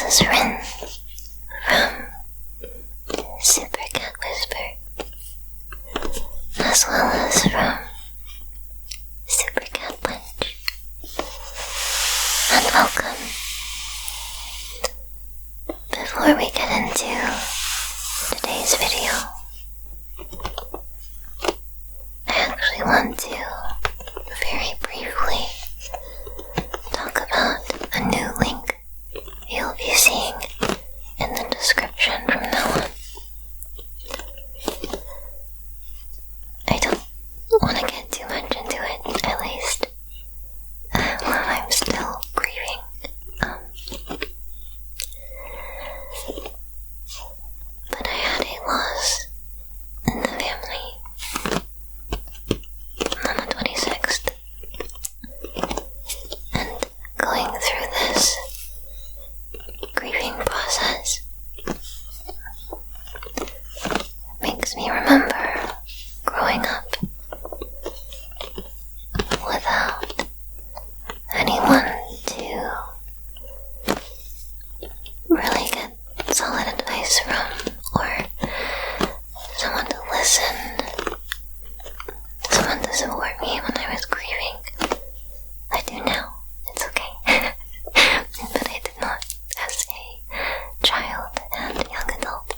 was written from Super Cat Whisper, as well as from Super Cat Punch. And welcome. Before we get into today's video, I actually want to very briefly talk about a new link you'll be seeing in the description from now on. I don't want to get too much into it, at least while I'm still grieving. But I had a loss in the family on the 26th, and going through this grieving process makes me remember growing up without anyone to really get solid advice from, or someone to listen, someone to support me when I was grieving. I do now. It's okay. But I did not as a child and young adult.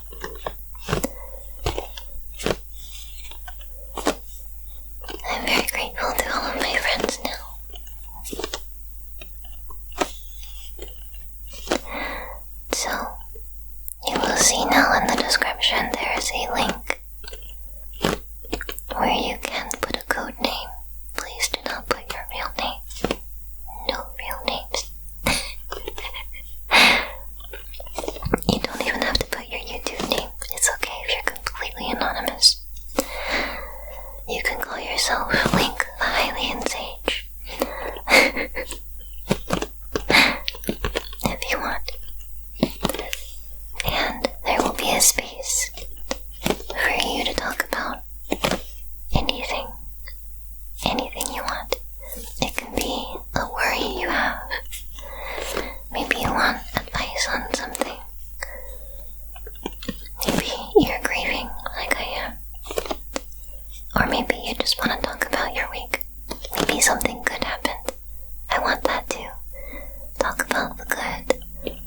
I'm very grateful to all of my friends now. So, you will see now in the description there is a link where you can put a code name. Please do not put your real name. No real names. You don't even have to put your YouTube name. It's okay if you're completely anonymous. You can call yourself Link the Hylian Sage. If you want. And there will be a space for you to talk about anything you want. It can be a worry you have. Maybe you want advice on something. Maybe you're grieving like I am. Or maybe you just want to talk about your week. Maybe something good happened. I want that too. Talk about the good,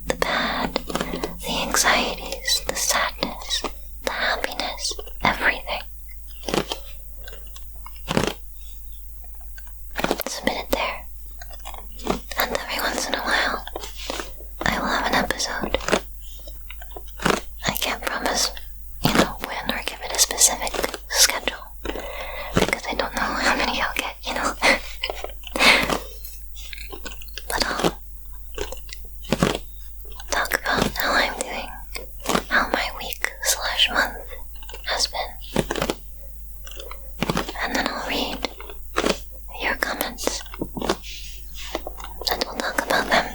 the bad, the anxieties, the sadness, the happiness, everything. Submit it there. And every once in a while, I will have an episode. I can't promise, when or give it a specific schedule, because I don't know how many I'll get, But I'll talk about how I'm doing, how my week/month has been, and then I'll read your comments, and we'll talk about them.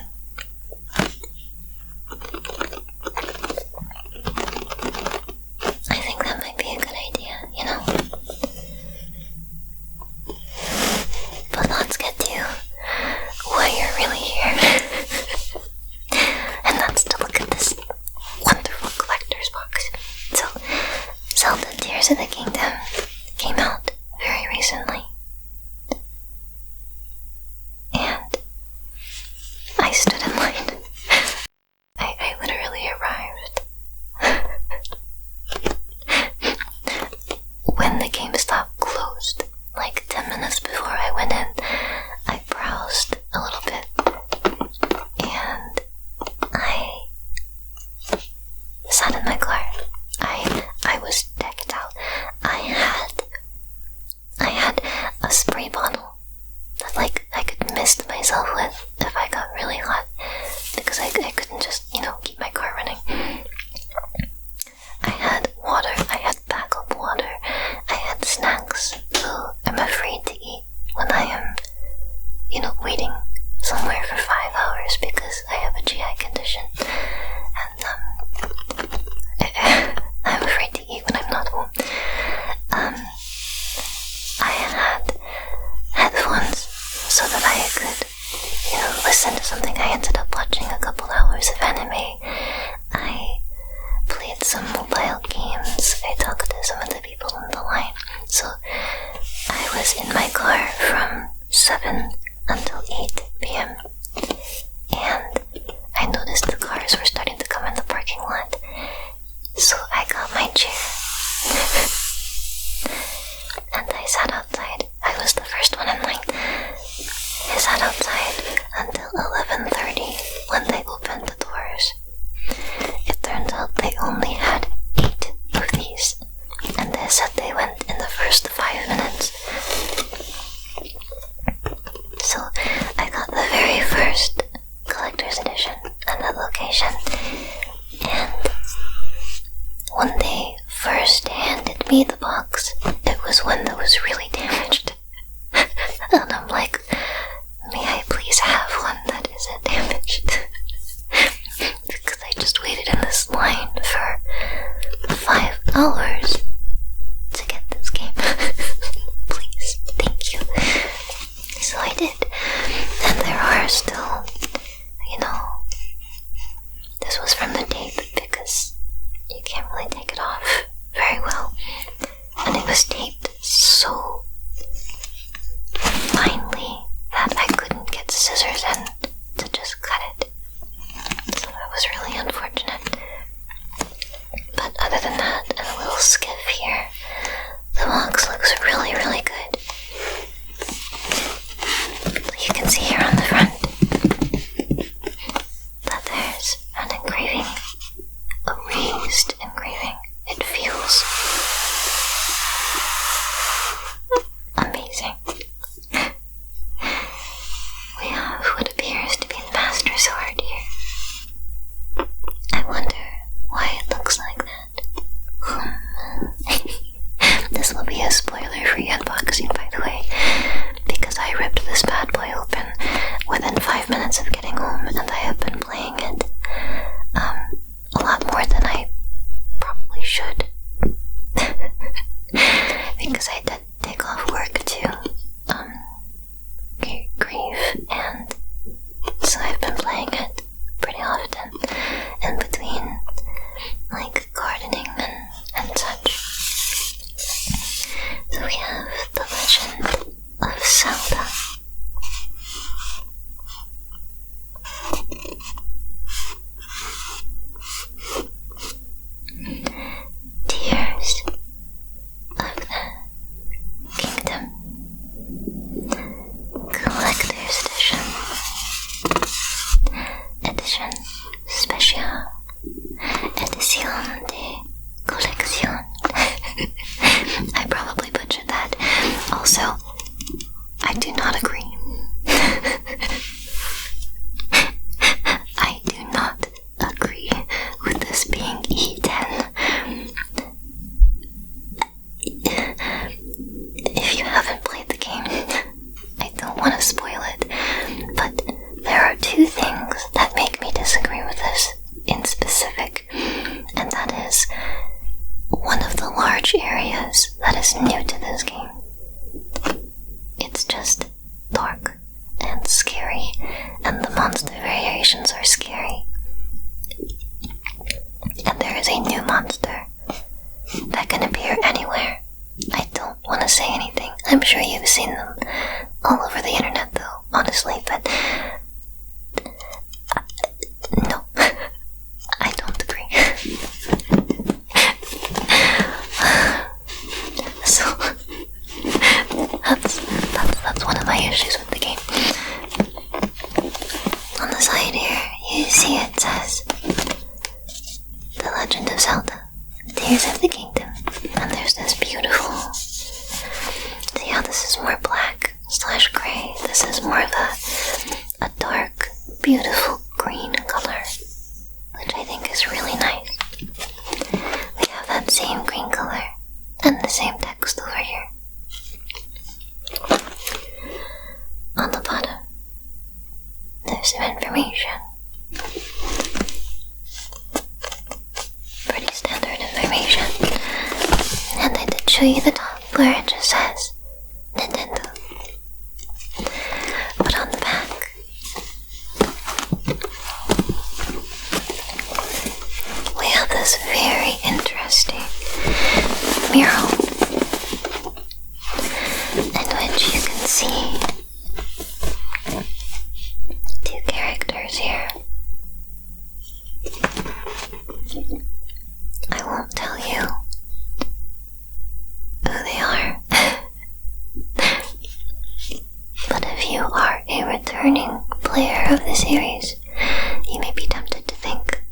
I think that might be a good idea, But let's get to why you're really here. And that's to look at this wonderful collector's box. So, Zelda Tears of the Kingdom came out very recently. And I stood in line. I literally arrived when the GameStop closed, like 10 minutes before I went in. I browsed a little bit, and I sat in my car. I was decked out. I PlayStation, and when they first handed me the box, it was one that was really damaged. And I'm like, may I please have one that isn't damaged? Because I just waited in this line for 5 hours to get this game. Please, thank you. So I did. And there are still, this was from the tape because you can't really take it off very well. And it was taped so finely that I couldn't get scissors in to just cut it. So that was really unfortunate. But other than that, and a little skiff here, the box looks really, really good. You can see here on the front that there's an engraving, a raised engraving. It feels amazing. We have what appears to be the Master Sword here. I wonder why it looks like that. This will be a spoiler-free unboxing, by the way, because I ripped this bad boy open within 5 minutes of getting home, and I have been playing it a lot more than I probably should. Because I did take off work to grieve, and so I've been playing it pretty often in between, like gardening and such. So we have The Legend of Zelda. Tears of the Kingdom, Collector's Edition Spécial, Edition de Collection. I probably butchered that. Also, I do not agree. I do not agree with this being E10. If you haven't played the game, I don't want to spoil it, but there are 2 things that make me disagree with this in specific, and that is one of the large areas that is new to this game. It's just dark and scary, and the monster variations are scary. And there is a new monster that can appear anywhere. I don't want to say anything. I'm sure you've seen them all over the internet though, honestly, but no, I don't agree. So that's one of my issues with the game. On the side here, you see it says The Legend of Zelda, Tears of the Kingdom, and there's this beautiful, see how this is more black / gray, this is more of a dark, beautiful green color, which I think is really nice. We have that same green color and the same text over here. On the bottom, there's some information. Pretty standard information. And I did show you the top where it just says Nintendo. But on the back, we have this very interesting mural in which you can see 2 characters here. I won't tell you who they are. But if you are a returning player of the series, you may be tempted to think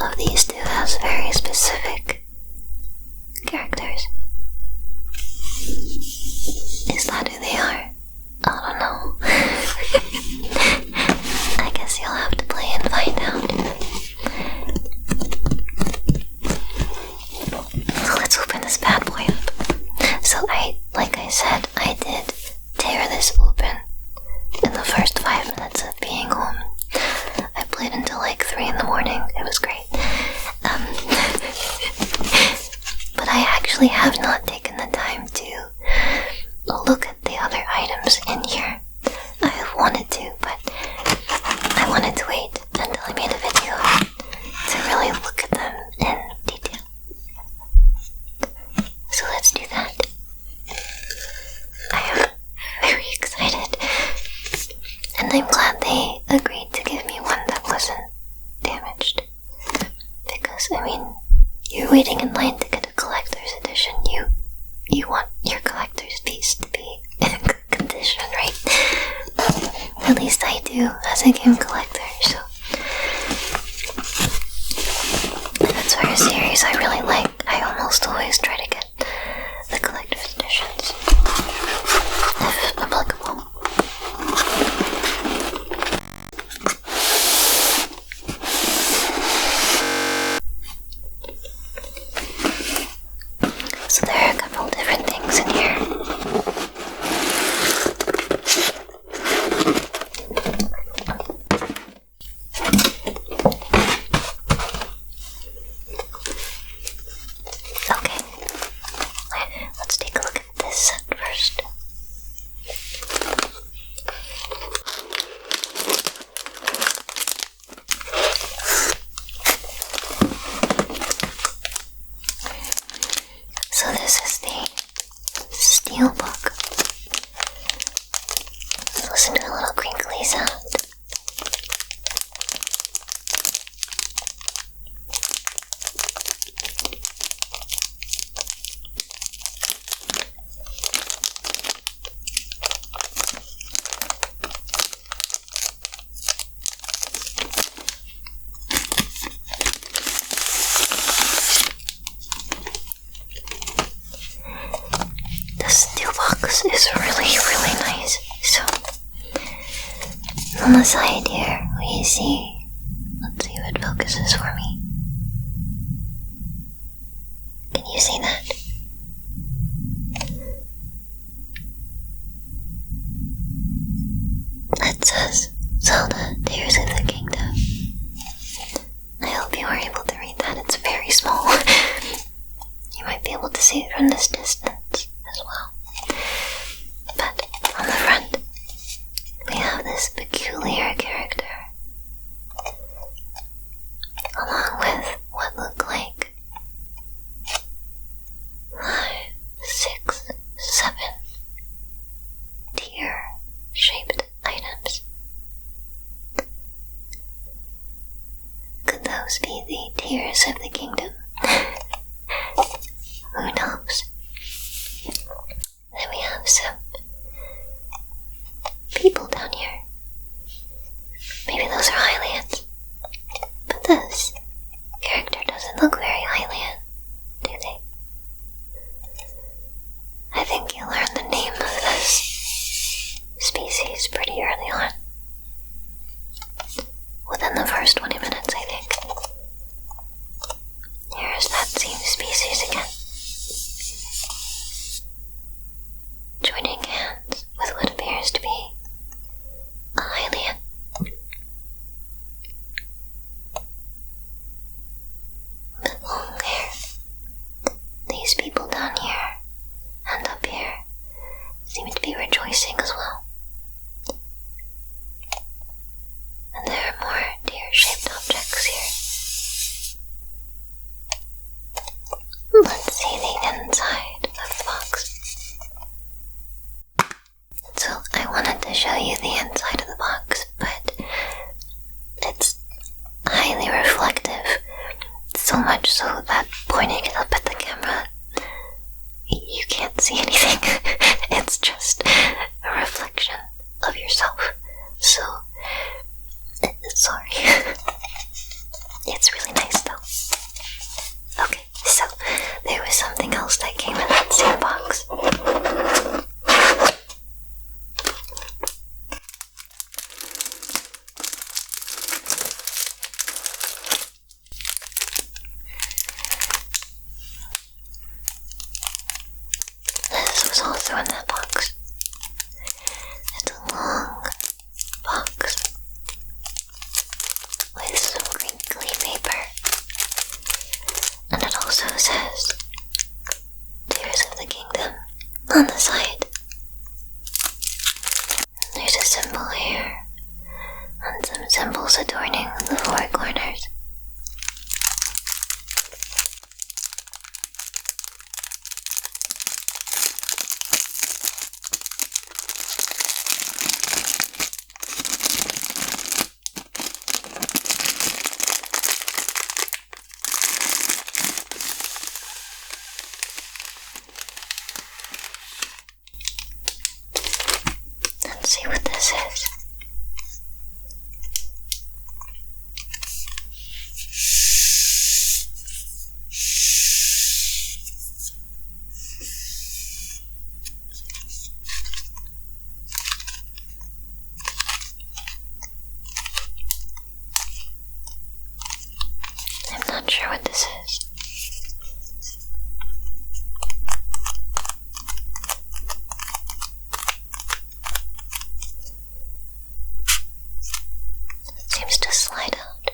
of these 2 as very specific characters. 3 in the morning. It was great. But I actually have not taken the time to look at the other items in here. I have wanted to, but I wanted to wait until I made a video to really look at them in detail. So let's do that. I am very excited, and I'm glad they agreed to give me one that wasn't damaged. Because, I mean, you're waiting in line to get a collector's edition. You want your collector's piece to be in good condition, right? At least I do as a game collector, so. That's why a series I really like, I almost always try to get the collector's editions, if applicable. So there are a couple different things in here. Okay, let's take a look at this set first. So this is the steel book. Let's listen to a little crinkly sound. The steel box is really nice. So, on the side here, we see, let's see if it focuses for me. Can you see that? It says Zelda, Tears of the Kingdom. I hope you are able to read that. It's very small. You might be able to see it from this distance as well. But on the front, we have this peculiar character, along with what look like 5, 6, 7 tear-shaped items. Could those be the tears of the kingdom? Who knows? Then we have some people down here. Maybe those are Hylians. But this character doesn't look very Hylian, do they? I think you learn the name of this species pretty early on. Within the first 20 minutes, I think. Here's that same species again. Joining hands with what appears to be a Hylian. With long hair. These people down here and up here seem to be rejoicing as well. And there are more tear-shaped objects here. Let's see the inside of the box. So I wanted to show you the inside of the box, but it's highly reflective. So much so that pointing it up at the camera, you can't see anything. It's just a reflection of yourself. So, sorry. It's really nice though. Okay, so there was something else that came in that same box. This was also in that box. It's a long box with some green not sure what this is. It seems to slide out.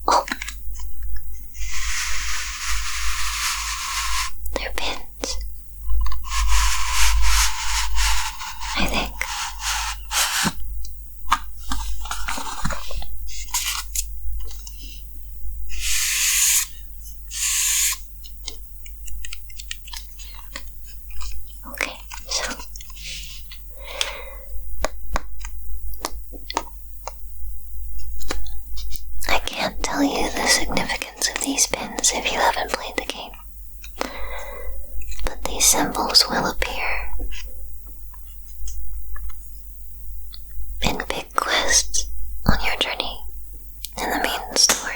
Oh! They're pins. I think. Okay, so I can't tell you the significance of these pins if you haven't played the game, but these symbols will appear in big quests on your journey in the main story.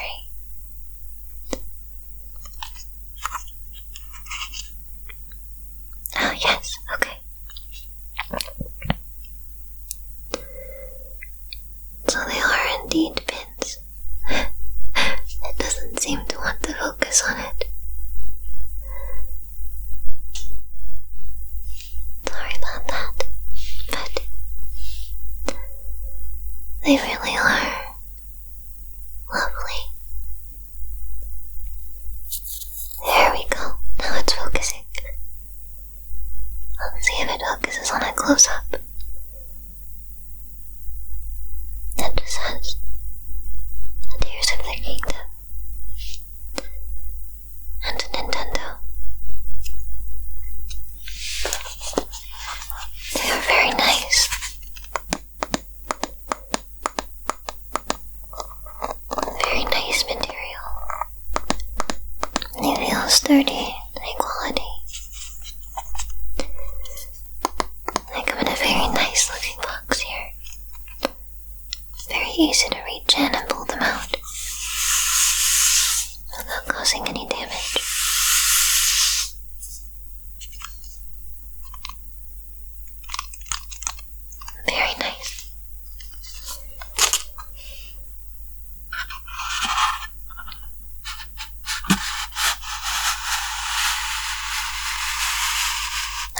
Oh yes, okay. So they are indeed pins. It doesn't seem to want to focus on it. Sorry about that, but they really are lovely. There we go. Now it's focusing. Let's see if it focuses on a close-up. It just says, "The Tears of the Kingdom," and Nintendo. They are very nice. Very nice material. They feel sturdy, high quality. They come in a very nice looking box here. Very easy to reach in and pull them out without causing any damage. Very nice.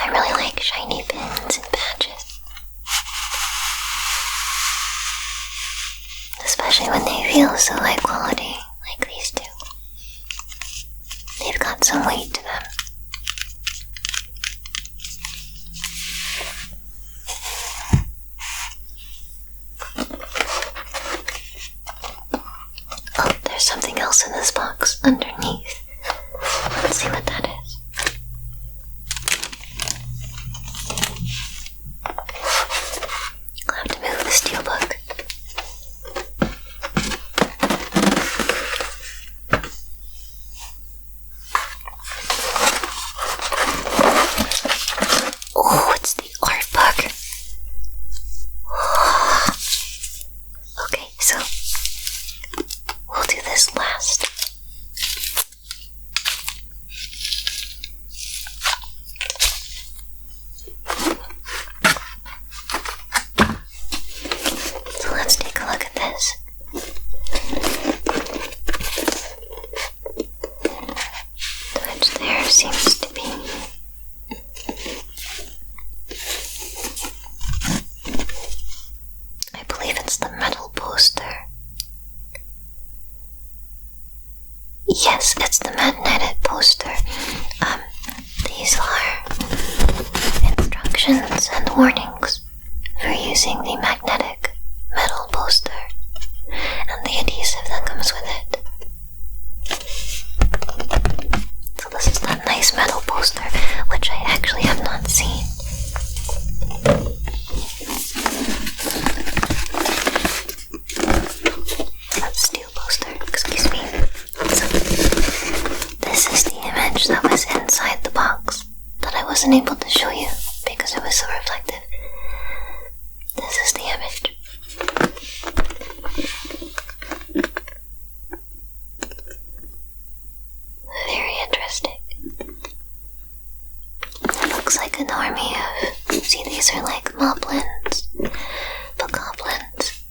I really like shiny pins and patches, especially when they feel so high quality like these two. They've got some weight to them. Oh, there's something else in this box underneath. Let's see what that is. I'll have to move the steelbook. Oh, it's the art book. Okay, so we'll do this last. So let's take a look at this. Which there seems to be I believe it's the metal poster. Yes, it's the magnetic poster. These are instructions and warnings for using the magnetic metal poster and the adhesive that comes with it. So this is that nice metal poster, which I actually have not seen. That's steel poster, excuse me. So, this is the image that was inside the box that I wasn't able to show you because it was so reflective. This is the image. Very interesting. It looks like an army of... See, these are like moblins, bokoblins,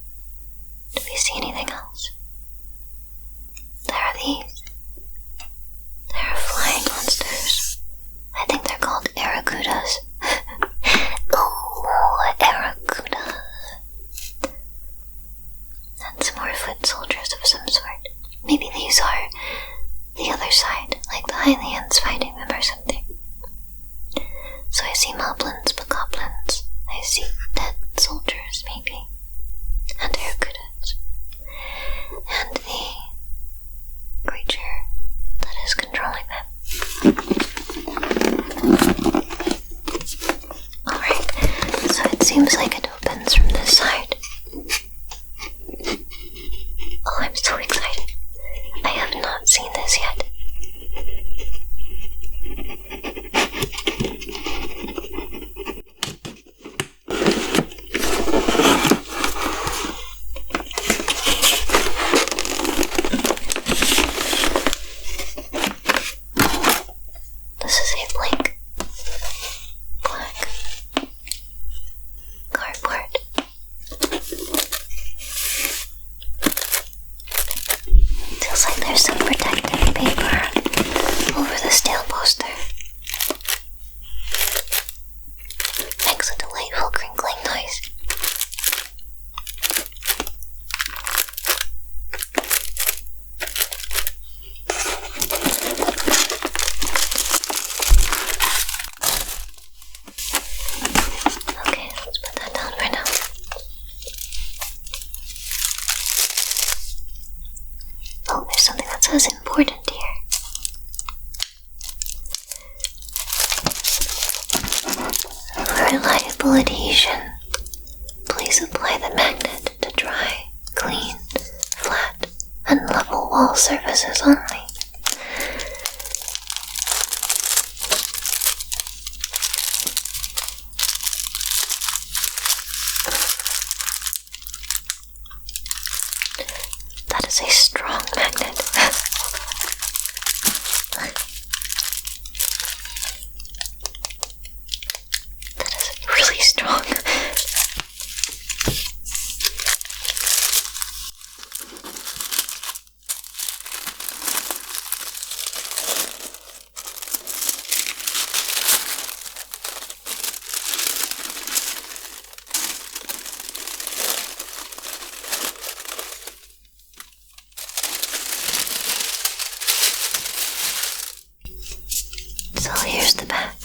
there's some protective paper over the steel poster. Makes a delightful crinkling noise. Okay, let's put that down for now. Oh, there's something that says important here. For reliable adhesion, please apply the magnet to dry, clean, flat, and level wall surfaces only. That is a strong magnet. That is really strong. So here's the back.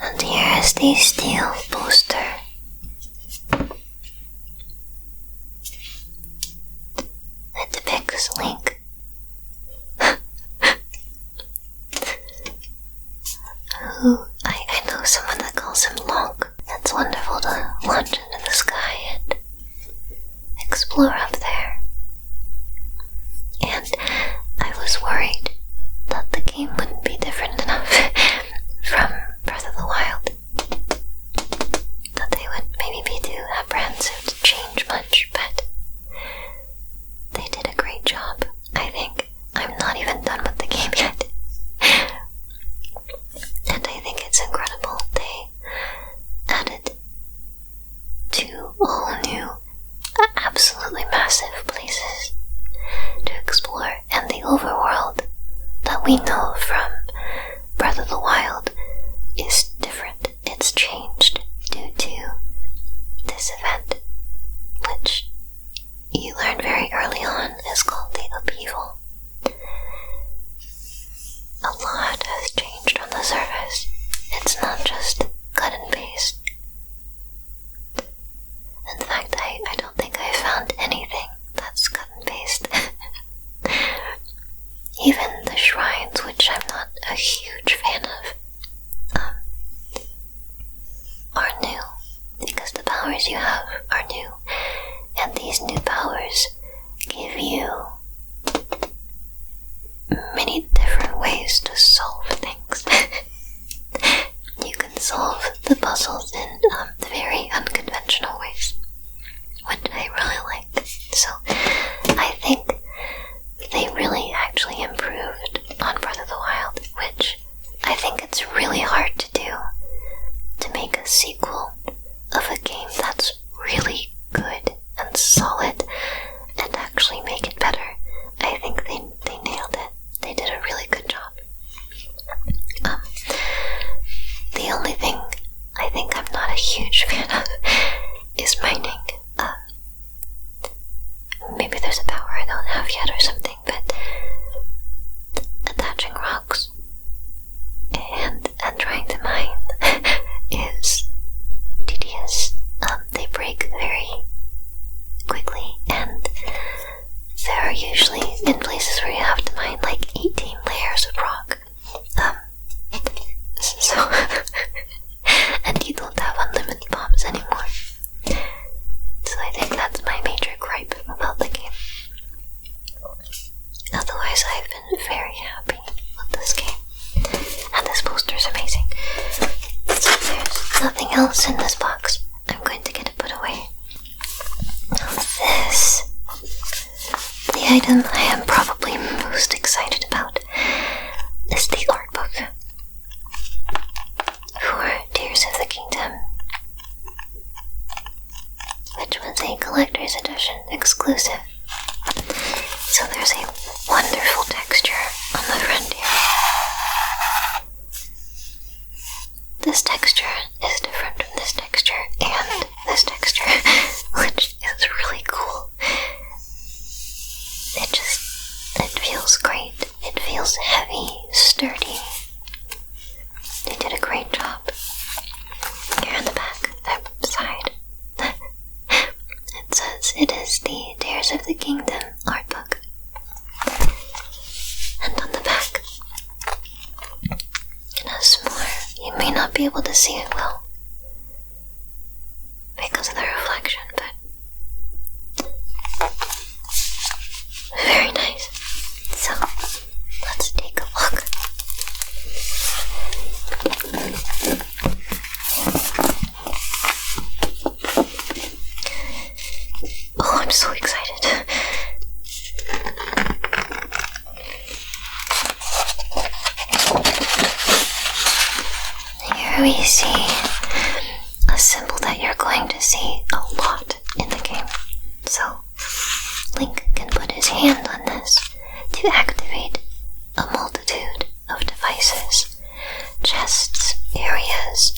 And here is the steel poster. It depicts Link. Who, I know someone that calls him Lonk. It's wonderful to launch into the sky and explore up there. And I was worried that the game wouldn't be different enough from Breath of the Wild. That they would maybe be too apprehensive to change much, but they did a great job, I think. I'm not even done with the game yet. And I think it's incredible. They added 2 all new, absolutely massive places to explore, and the overworld that we know from Breath of the Wild is different. It's changed due to this event, which you learn very early on is called the upheaval. A lot has changed on the surface. It's not just cut and paste. In fact, I don't think I found anything that's cut and paste. Even the shrines, which I'm not a huge fan of, are new, because the powers you have are new, and these new powers give you many different ways to solve things. You can solve the puzzles in very unconventional ways, which I really like. So I think they really actually improved on Breath of the Wild, which I think it's really hard to do, to make a sequel of a game that's really good and solid and actually make it better. I think they nailed it. They did a really good job. The only thing I think I'm not a huge fan of is mining. Maybe there's a power I don't have yet or something, but attaching rocks and trying to mine is tedious. They break very quickly, and there are usually in places where you have to mine like 18 layers of rock. So and you don't have unlimited bombs anymore. So I think that's my major gripe about the game. Otherwise, I've been very happy with this game. And this poster's amazing. So there's nothing else in this box. I'm going to get it put away. Now this, the item I am probably most excited about, is the art book for Tears of the Kingdom, which collector's edition exclusive. So there's a wonderful texture on the front here. This texture is different from this texture and this texture, which is really cool. It feels great. It feels heavy, sturdy. They did a great job. Here on the back, that side, it says it is the Tears of the Kingdom art book. And on the back, it has some more. You may not be able to see it well because of the reflection, but very nice. So, let's take a look. Oh, I'm so excited. Here we see a symbol that you're going to see a lot in the game. So, Link can put his hand on this to activate a multitude of devices, chests, areas,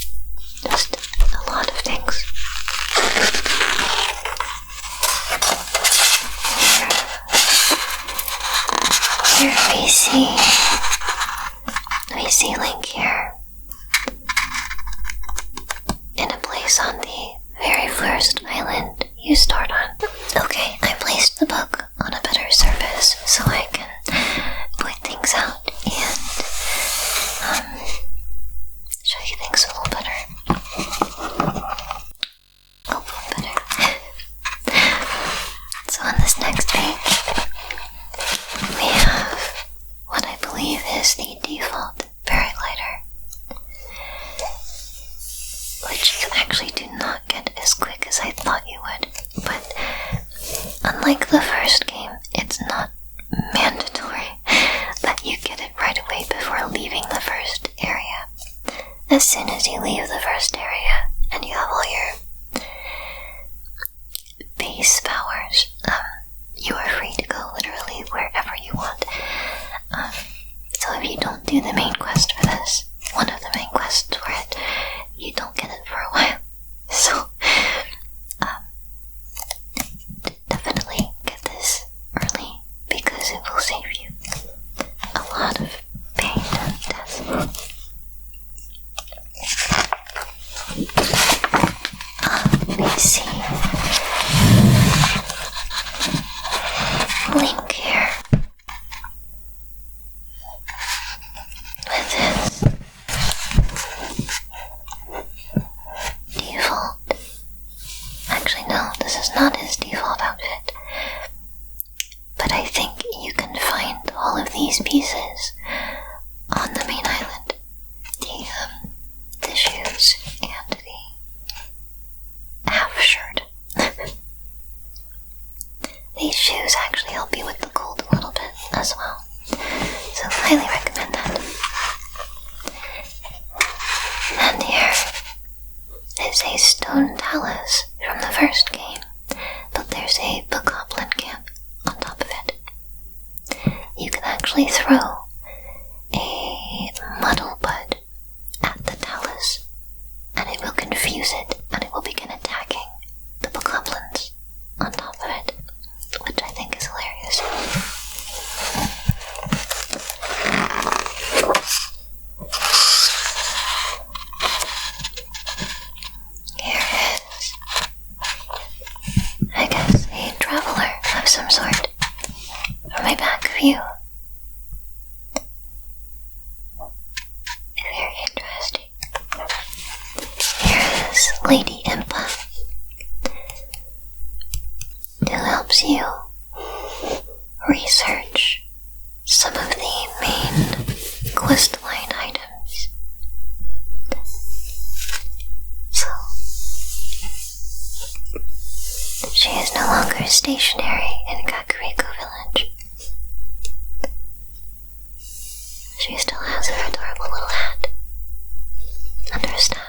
just a lot of things. Here we see Link here in a place on the very first island you start on. Okay, I placed the book on a better surface so I can point things out and show you things a little better. Hopefully better. So on this next page, we have what I believe is the default paraglider, which you actually do not get as quick as I thought you would, but unlike the first game, it's not mandatory that you get it right away before leaving the first area. As soon as you leave the first area and you have all your base powers, you are free to go literally wherever you want. So if you don't do the main quest for this, one of the main quests for it, you don't get it for a while. So, definitely get this early because it will save you a lot of pain and death. We see Link here with his default. Actually, no, this is not his default outfit. But I think you can find all of these pieces on the main island. The shoes and the half shirt. These shoes actually help you with the cold a little bit as well. So highly recommend that. And here is a stone talus from the first game, but there's a bokoblin camp on top of it. You can actually throw a muddle bud at the talus, and it will confuse it, and it will begin attacking the bokoblins on top of it, which I think is hilarious. Here is, I guess, a traveler of some sort from my back view. Very interesting. Here is Lady Impa, who helps you research some of the main questline items. So, she is no longer stationary in Kakariko Village. She still has her adorable little hat and her staff.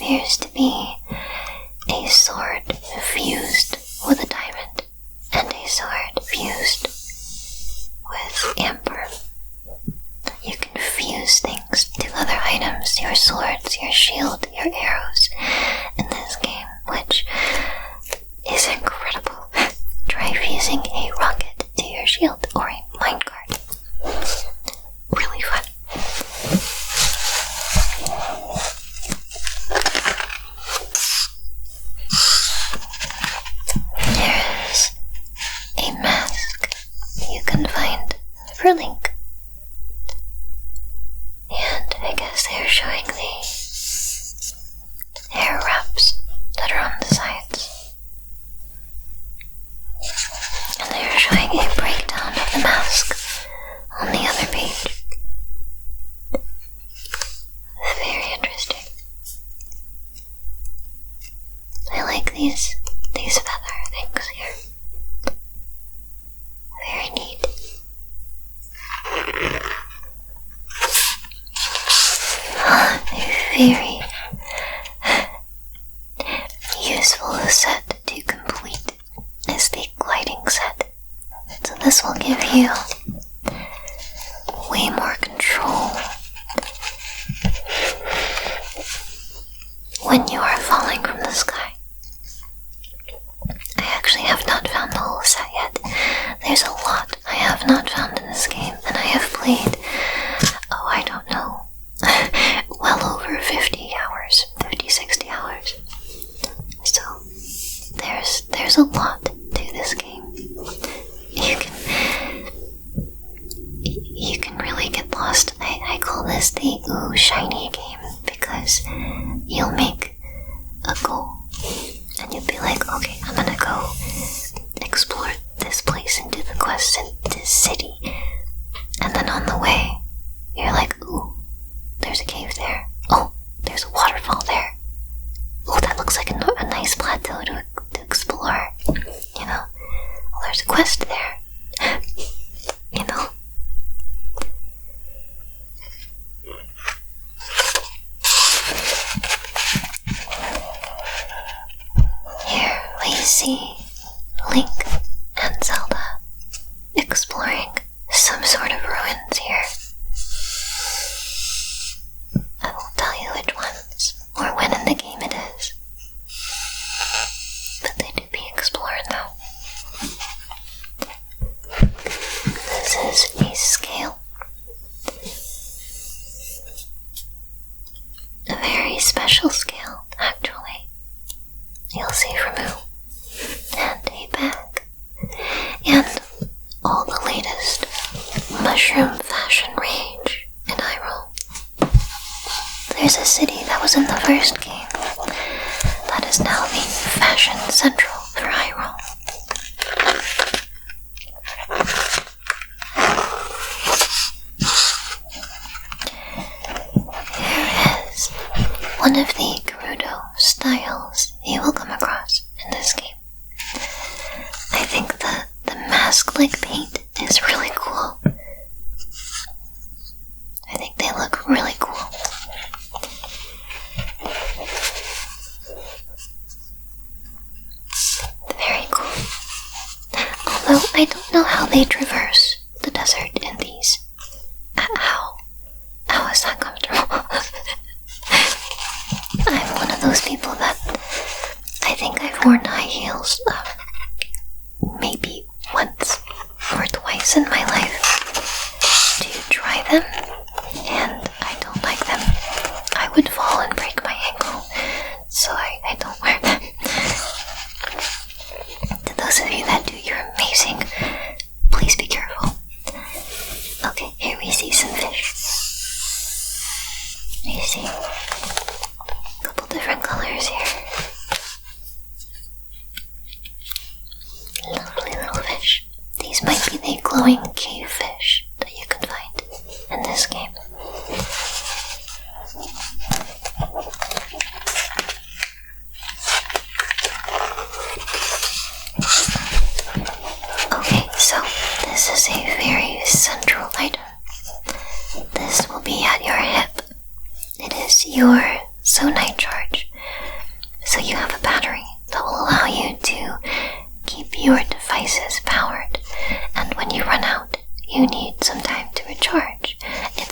appears to be a sword fused with a diamond and a sword fused with amber. You can fuse things to other items, your swords, your shield, your arrows in this game, which is incredible. Try fusing a rocket to your shield or a minecart. Really fun. There is a mask you can find for Link. And I guess they're showing the hair wraps that are on the sides. And they're showing a breakdown of the mask on the other page. Very interesting. I like these feather things here. Very neat. A very useful set to complete is the gliding set. So this will give you way more control when you are falling from the sky. I actually have not found the whole set yet. There's a lot I have not found in this game, and I have played, I don't know, well over 50 hours, 50, 60 hours. So, there's a lot to this game. You can really get lost. I call this the ooh shiny game because you'll make a goal and you'll be like, okay, I'm gonna go explore this place and do the quest in this city. And then on the way, you're like, ooh, there's a cave there. Oh, there's a waterfall there. Oh, that looks like a nice plateau to explore. You know, well, there's a quest there. You know. Here we see Link and Zelda exploring some sort of ruins here. I won't tell you which ones or when in the game it is, but they do be explored though. This is a scale. A very special scale, actually. You'll see from who. And a bag. And all the latest mushroom fashion rage in Hyrule. There's a city that was in the first game that is now the fashion central for Hyrule. Here is one of the Gerudo styles you will come across in this game. I think the mask-like paint is really cool. I think they look really cool. Very cool. Although I don't know how they traverse the desert in these. How is that comfortable? I'm one of those people that I think I've worn high heels maybe once or twice in my life to try them, and I don't like them. I would fall and break my ankle, so I don't wear them. To those of you that do, you're amazing. Please be careful. Okay, here we see some fish. You see a couple different colors here. Lovely little fish. These might be the glowing cave fish that you can find in this game. Okay, so this is a very central item. This will be at your hip. It is your Zonite charge.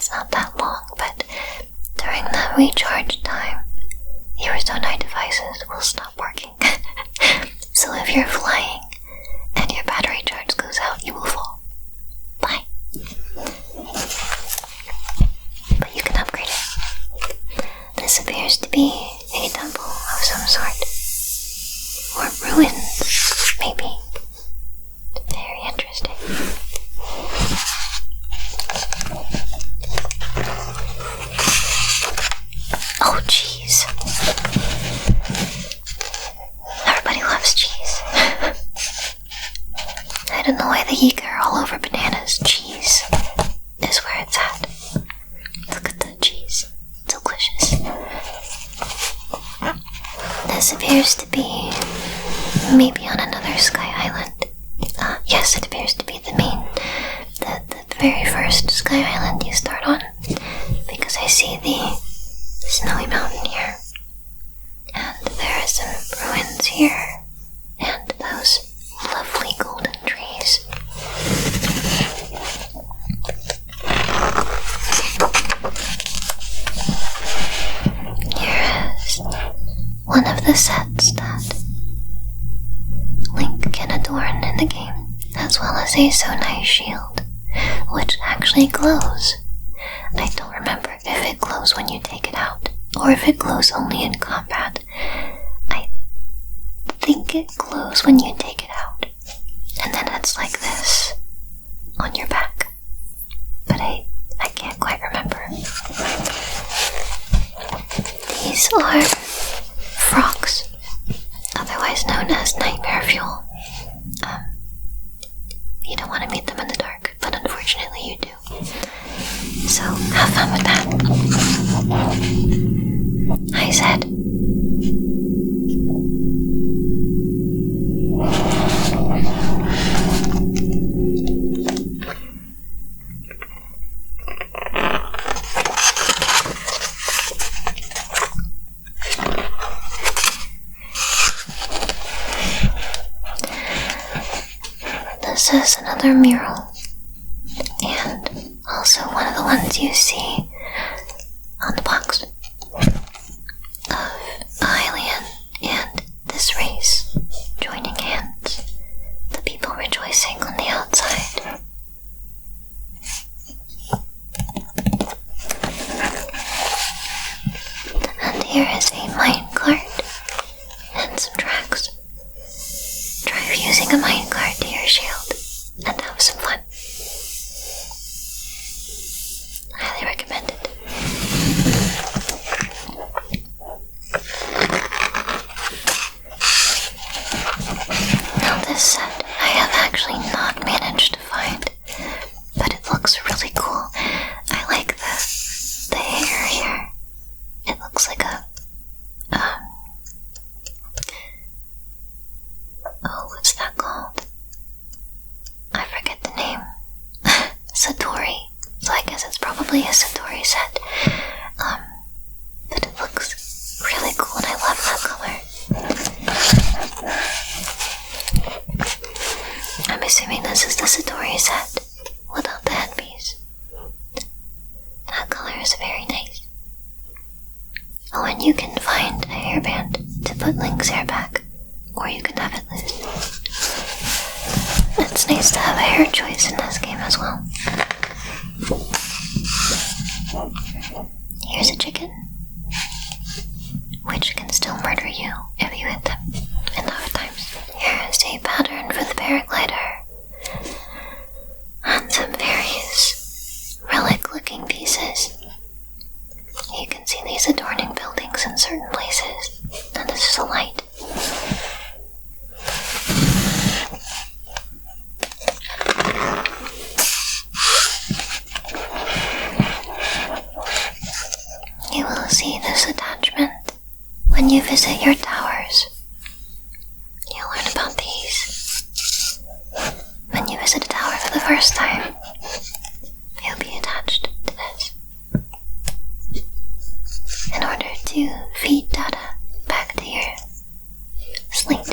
it's not that long, but during the recharge time, your Zonai devices will stop working. So if you're flying and your battery charge goes out, you will fall. Bye. But you can upgrade it. This appears to be a temple of some sort. Or ruins, maybe. Very interesting. Oh, cheese. Everybody loves cheese. I don't know why the geek are all over bananas. Cheese is where it's at. Look at the cheese. Delicious. This appears to be maybe on another sky island. Yes, it appears to be the very first sky island you start on, because I see the snowy mountain here, and there are some ruins here, and those lovely golden trees. Here is one of the sets that Link can adorn in the game, as well as a Zonai shield, which actually glows. I don't remember if it glows when you take it out, or if it glows only in combat. I think it glows when you take it out, and then it's like this on your back. But I can't quite remember. These are frogs, otherwise known as nightmare fuel. You don't want to meet them in the dark, but unfortunately you do. So, have fun with that. Hi, Zed. This is another mural, and also one of the ones you see on the box of Hylian and this race joining hands, the people rejoicing on the outside. And here is a minecart and some tracks. Drive using a minecart to your shield and have some fun. Highly recommend it. Now this set I have actually not managed to find, but it looks really cool. I like the hair here. It looks like a what's that called? I forget the name. Satori. So I guess it's probably a Satori set. But it looks really cool and I love that color. I'm assuming this is the Satori set without the headpiece. That color is very nice. Oh, and you can find a hairband to put Link's hair back, or you can have it loose. It's nice to have a hair choice in this game as well. Here's a chicken, which can still murder you if you hit them enough times. Here's a pattern for the paraglider, and some various relic-looking pieces. You can see these adorning buildings in certain places, and this is a light. You will see this attachment when you visit your towers. You'll learn about these. When you visit a tower for the first time, you'll be attached to this in order to feed data back to your slate.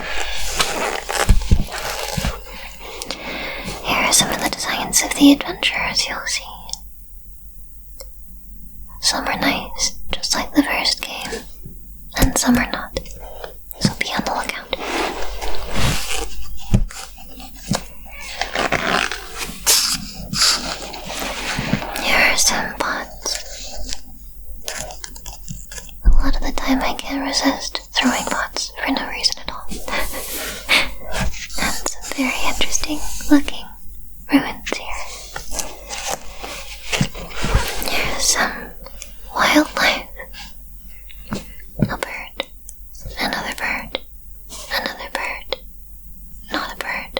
Here are some of the designs of the adventurers you'll see. Some are nice, just like the first game, and some are not. So be on the lookout. Here are some pots. A lot of the time I can't resist throwing pots for no reason at all. And some very interesting looking ruins here. Here's some wildlife. A bird, another bird, another bird, not a bird,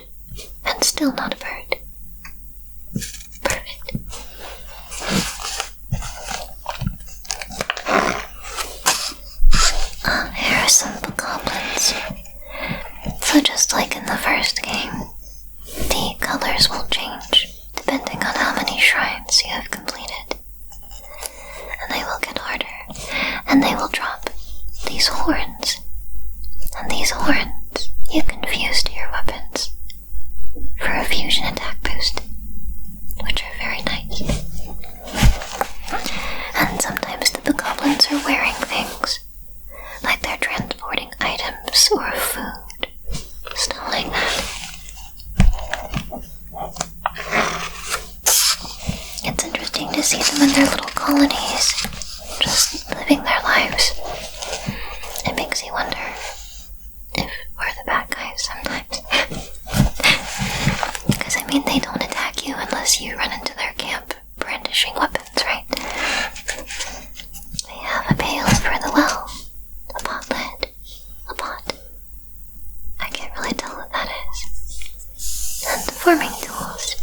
and still not a bird. Perfect. Here are some goblins. So just like in the first game, the colors will change depending on how many shrines you have completed. And they will get harder, and they will drop these horns. And these horns you can fuse to your weapons for a fusion attack boost, which are very nice. And sometimes the goblins are wearing things, like they're transporting items or food, stuff like that. It's interesting to see them in their little colonies, just living their lives. It makes you wonder if we're the bad guys sometimes. Because, I mean, they don't attack you unless you run into their camp brandishing weapons, right? They have a pail for the well, a pot lid, a pot. I can't really tell what that is. And farming tools.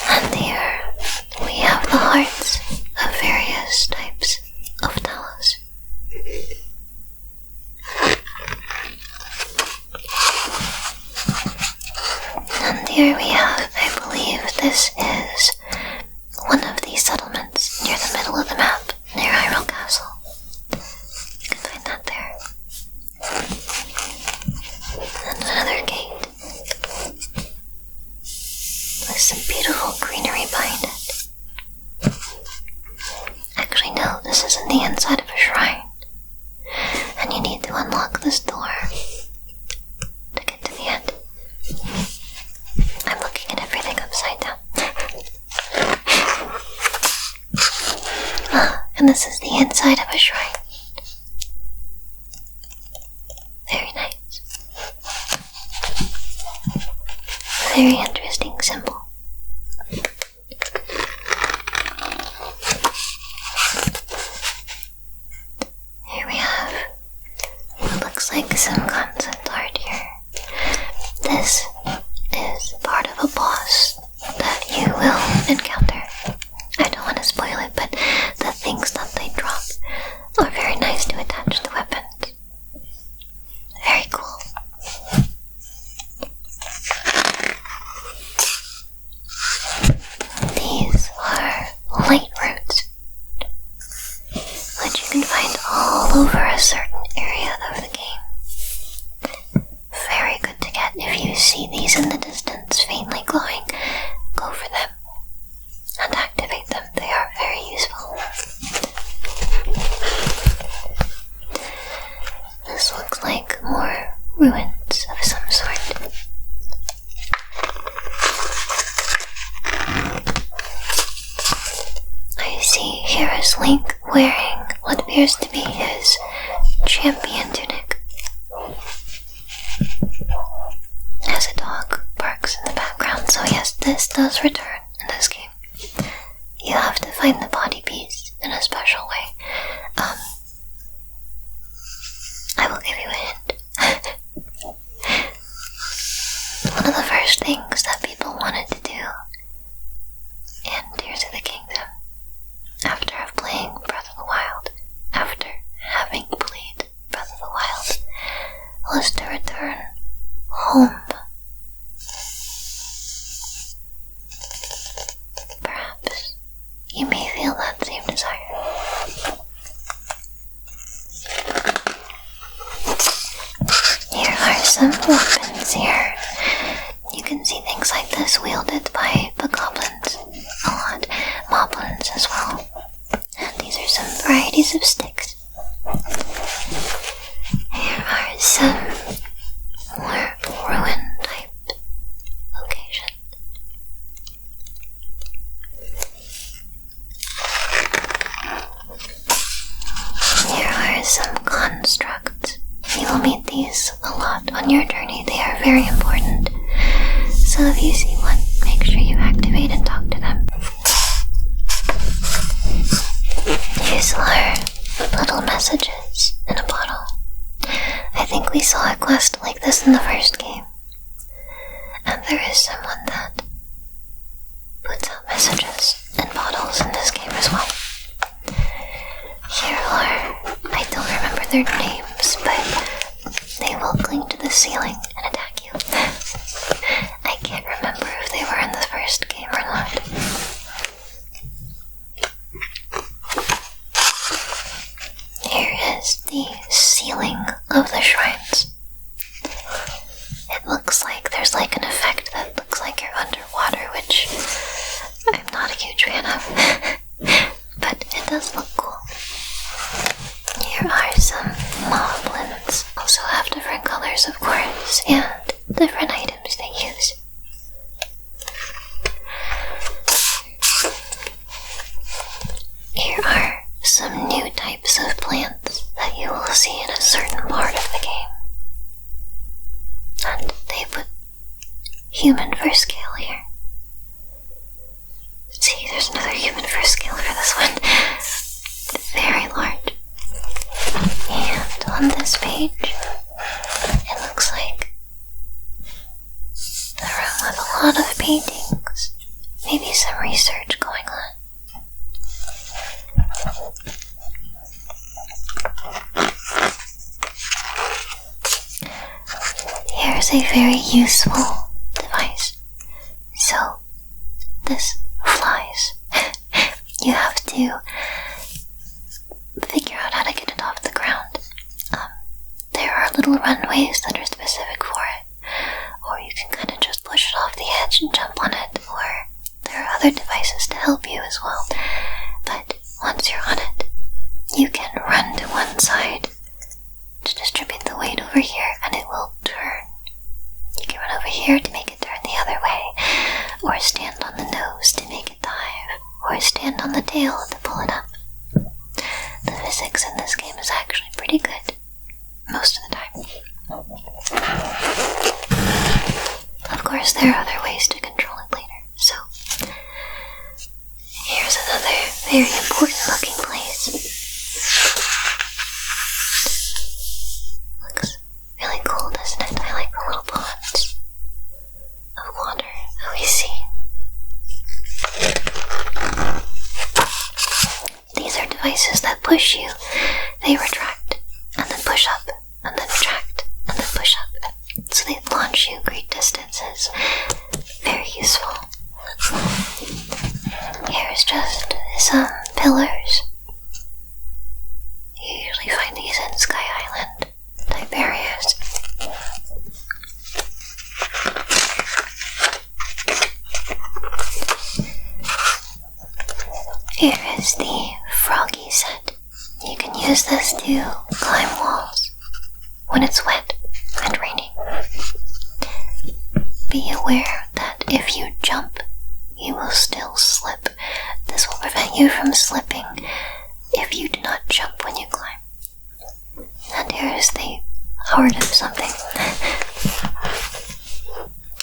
And here we have the hearts of various types of talos. And here we have, I believe this is one of these settlements near the middle of the map, near Hyrule Castle. You can find that there. And another gate with some beautiful greenery behind it. Actually, no, this isn't the inside of a shrine. And you need to unlock this door to get to the end. I'm looking at everything upside down. And this is the inside of a shrine. Very nice. Very interesting symbol. Here we have what looks like some concept art here. This is part of a boss that you will encounter. I don't want to spoil it, but the things that they drop are very nice to attach to weapons. Very cool. These are light roots, which you can find all over a certain area of the game. Very good to get if you see these in the distance faintly glowing. Go for them and activate them. They are very useful. This looks like more ruins of some sort. I see here is Link wearing what appears to be his champion tunic. As a dog barks in the background, so yes, this does return in this game. You have to find the body piece in a special way. I will give you a hint. One of the first things that people wanted to do in Tears of the Kingdom, after playing Breath of the Wild, after having played Breath of the Wild, was to return home. Perhaps you may feel that same desire. Here are some weapons here. You can see things like this wielded by the goblins a lot, moblins as well. series of sticks. Here are some more ruin type locations. Here are some constructs. You will meet these a lot on your journey. They are very important. So if you see one, make sure you activate and talk to them. These are little messages in a bottle. I think we saw a quest like this in the first game. And there is someone that puts out messages in bottles in this game as well. Here are, I don't remember their names, but they will cling to the ceiling and attack you. I can't remember if they were in the first game or not. Here is the ceiling of the shrines. It looks like there's like an effect that looks like you're underwater, which I'm not a huge fan of, but it does look cool. Here are some moblins. Also have different colors, of course, and different items they use. Here are some new types of plants that you will see in a certain part of the game. And they put human for scale here. See, there's another human for scale for this one. Very large. And on this page, it looks like a room with a lot of paintings. Maybe some research going on. Here's a very useful device. So, this flies. You have to figure out how to get it off the ground. There are little runways that are specific for it, or you can kind of just push it off the edge and jump on it, or there are other devices to help you as well. But once you're on it, you can run to one side to distribute the weight over here, and it will turn. You can run over here to make it turn the other way, or stand on the nose to make it dive, or stand on the tail to pull it up. The physics in this game is actually pretty good, most of the time. Of course, there are other ways to control it later, so here's another very important looking place. Looks really cool, doesn't it? I like the little ponds of water that we see. These are devices that push you. They retract, and then push up, and then retract, and then push up. So they launch you great distances. Very useful. Here's just some pillars. You usually find these in Sky Island type areas. Here is the Froggy set. You can use this to climb walls when it's wet and raining. Be aware that if you jump, you will still slip. This will prevent you from slipping if you do not jump when you climb. And here is the heart of something.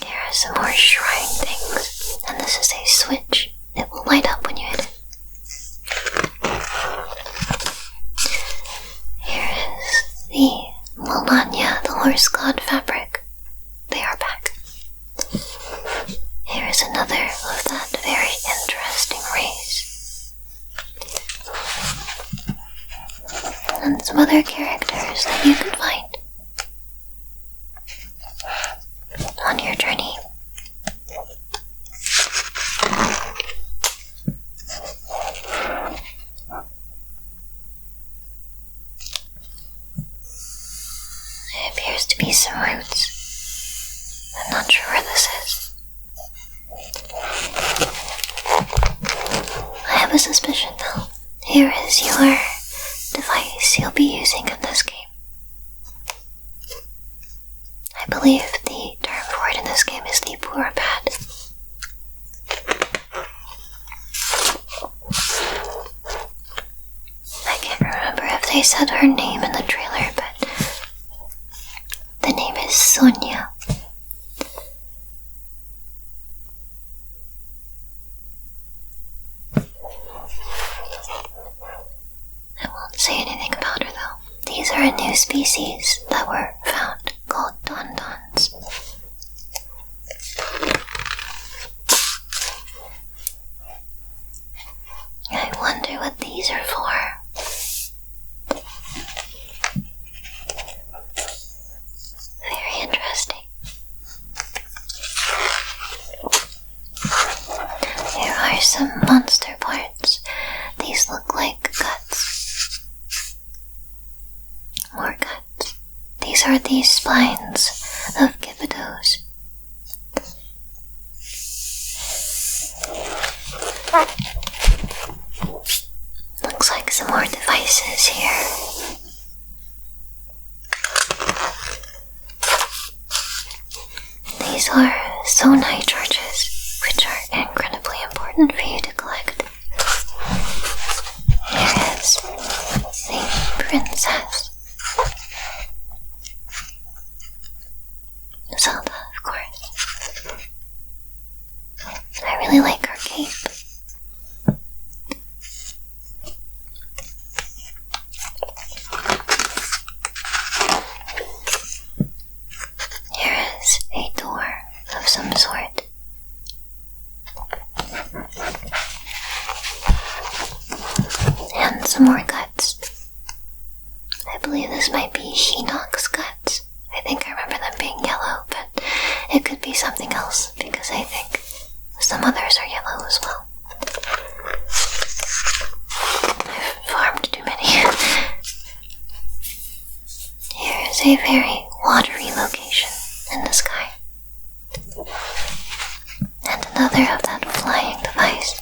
Here are some more shrine things. And this is a switch. It will light up when you hit it. Here is the Melania, the horse god fabric. They are back. Here is another of that very interesting race. And some other characters that you can find on your journey. It appears to be some roots. I'm not sure where this is. I have a suspicion though. Here is your device you'll be using in this game. I believe the term for it in this game is the poor pad. I can't remember if they said her name in the trailer, but the name is Sonia. I won't say anything about her though. These are a new species that were found called dondons. I wonder what these are for. Very interesting. There are some monster parts. These look like guts. More guts. These are the spines of Kibidos. Looks like some more devices here. These are sonai charges, which are incredibly important for you to collect. Here is the princess. Zelda, of course. I really like her cape. Here is a door of some sort. And some more guts. I believe this might be Hinox's guts. I think I remember them being yellow, but it could be something else because I think some others are yellow as well. I've farmed too many. Here is a very watery location in the sky. And another of that flying device.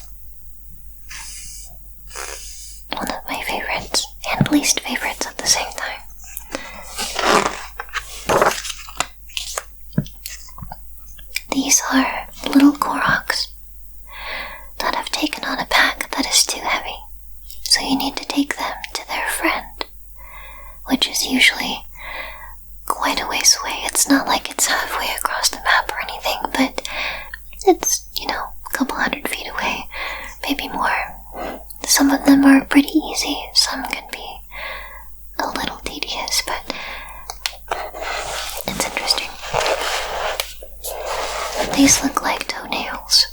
One of my favorites and least favorites at the same time. These are little Koroks that have taken on a pack that is too heavy, so you need to take them to their friend, which is usually quite a ways away. It's not like it's halfway across the map or anything, but it's, a couple 100 feet away, maybe more. Some of them are pretty easy, some can be a little tedious, but it's interesting. These look like toenails.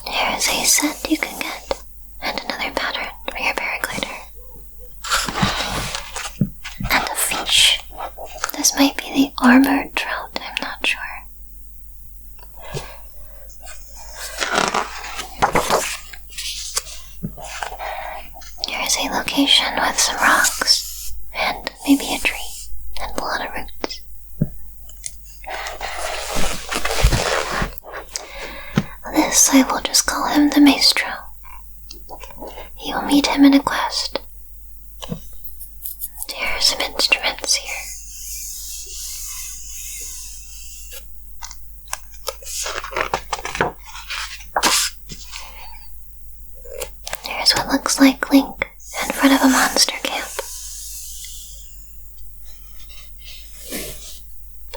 Here is a set you can get, and another pattern for your paraglider. And a fish. This might be the armored trout, I'm not sure. Here is a location with some rocks, and maybe a tree, and a lot of roots. This, I will just call him the Maestro. You will meet him in a quest. There are some instruments here. There's what looks like Link in front of a monster camp.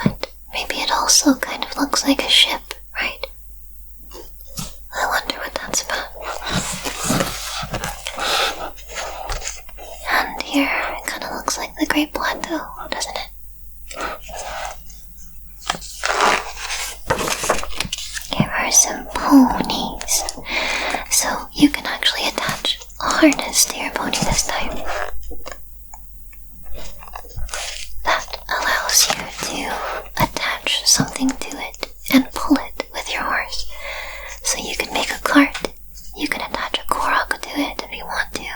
But maybe it also kind of looks like a ship, right? I wonder what that's about. And here, it kind of looks like the Great Plateau, doesn't it? Here are some ponies. So you can actually attach a harness to your pony this time. That allows you to attach something to it and pull it with your horse. So you can make a cart. You can attach a Korok to it if you want to.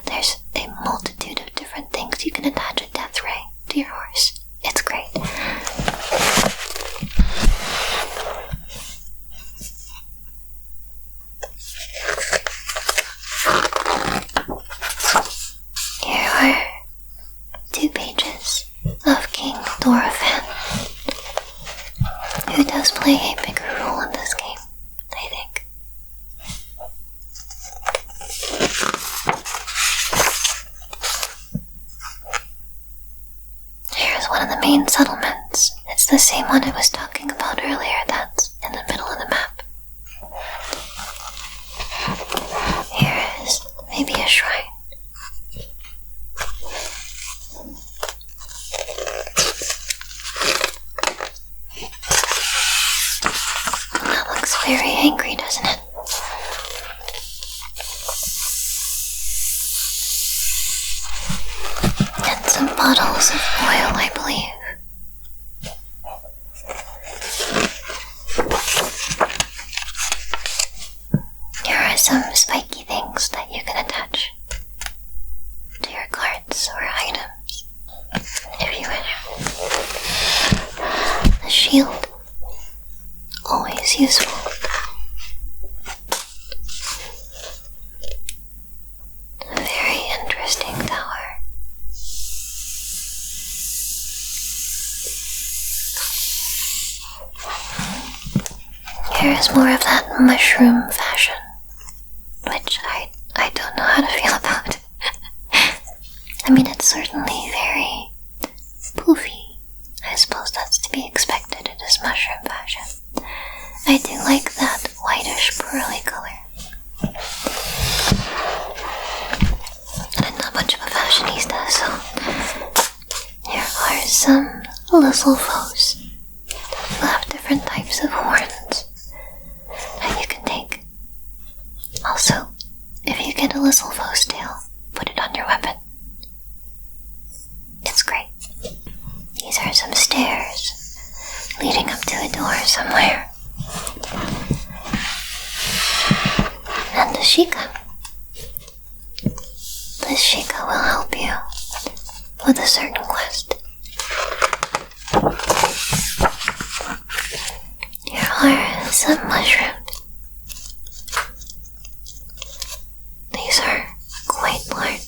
There's a multitude of different things. You can attach a death ray to your horse. It's great. main settlements. It's the same one I was talking about earlier that's in the middle of the map. Here is maybe a shrine. That looks very angry, doesn't it? And some bottles of oil, I believe. Here are some spiky things that you can attach to your carts or items, if you wish. A shield, always useful. A very interesting tower. Here is more of that mushroom fashion, which I don't know how to feel about. I mean, it's certainly very poofy. I suppose that's to be expected in this mushroom fashion. I do like that whitish pearly color. And I'm not much of a fashionista, so here are some little foes who have different types of horns that you can take. Also, if you get a little foe's tail, put it on your weapon. It's great. These are some stairs leading up to a door somewhere. And a Sheikah. This Sheikah will help you with a certain quest. Here are some mushrooms. These are quite large.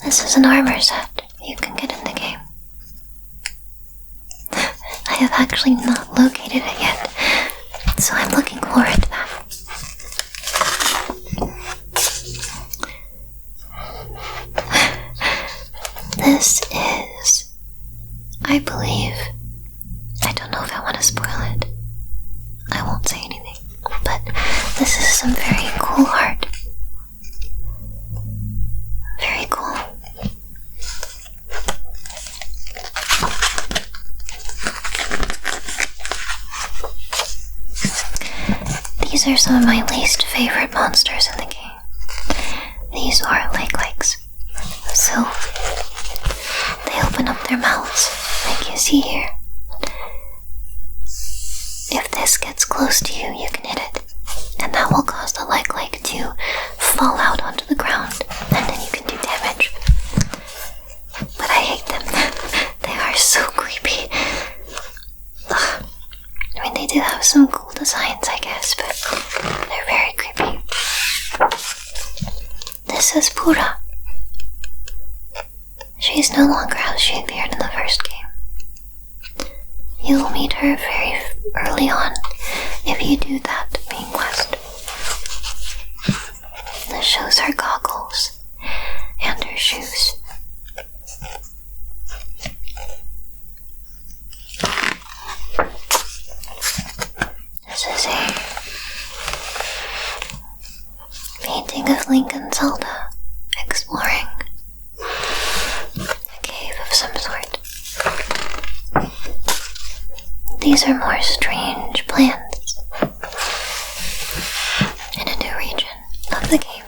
This is an armor set you can get in the game. I have actually not located it yet, so I'm looking forward to that. This is, I believe, I don't know if I want to spoil it. I won't say anything, but this is some very cool art. Very cool. These are some of my least favorite monsters in the game. These are like-likes. So, they open up their mouths, like you see here. If this gets close to you, you can hit it, and that will cause the like to fall out onto the ground, and then you can do damage. But I hate them. They are so creepy. Ugh. I mean, they do have some cool designs, I guess, but they're very creepy. This is Pura. She's no longer how she appeared in the first game. You'll meet her very early on if you do that main quest. This shows her goggles and her shoes. This is a painting of Link and Zelda exploring a cave of some sort. These are more strange plants in a new region of the game.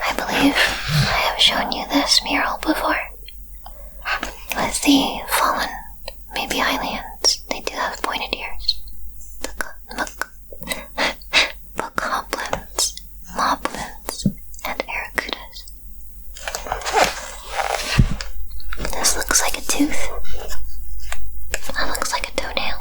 I believe I have shown you this mural before. With the fallen, maybe aliens, they do have pointed ears. Bokoblins, moblins, and aracudas. This looks like a tooth. That looks like a toenail.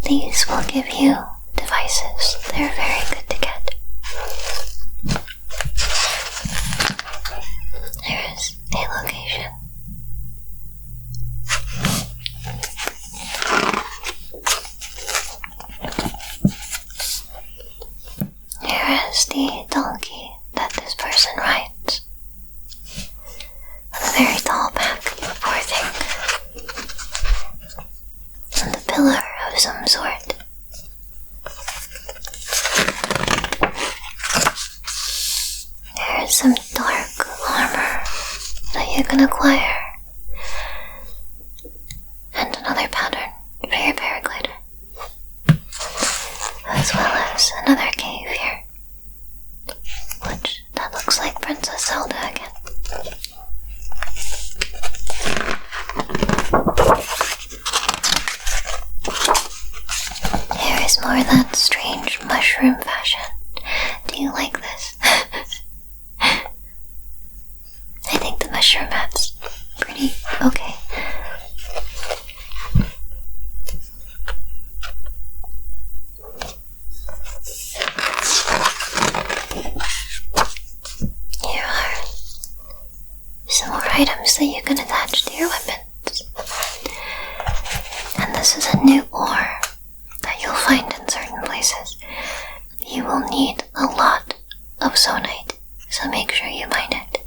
These will give you devices. They're very good to get. There is a location. donkey that this person rides. A very tall back, poor thing. And a pillar of some sort. There is some dark armor that you can acquire. And another pattern for your paraglider. As well as another cave here. Which, that looks like Princess Zelda again. Here is more of that strange mushroom fashion. Do you like this? I think the mushroom hat's pretty okay. Here are some more items that you can attach to your weapons. And this is a new ore that you'll find in certain places. You will need a lot of zonite, so make sure you mine it.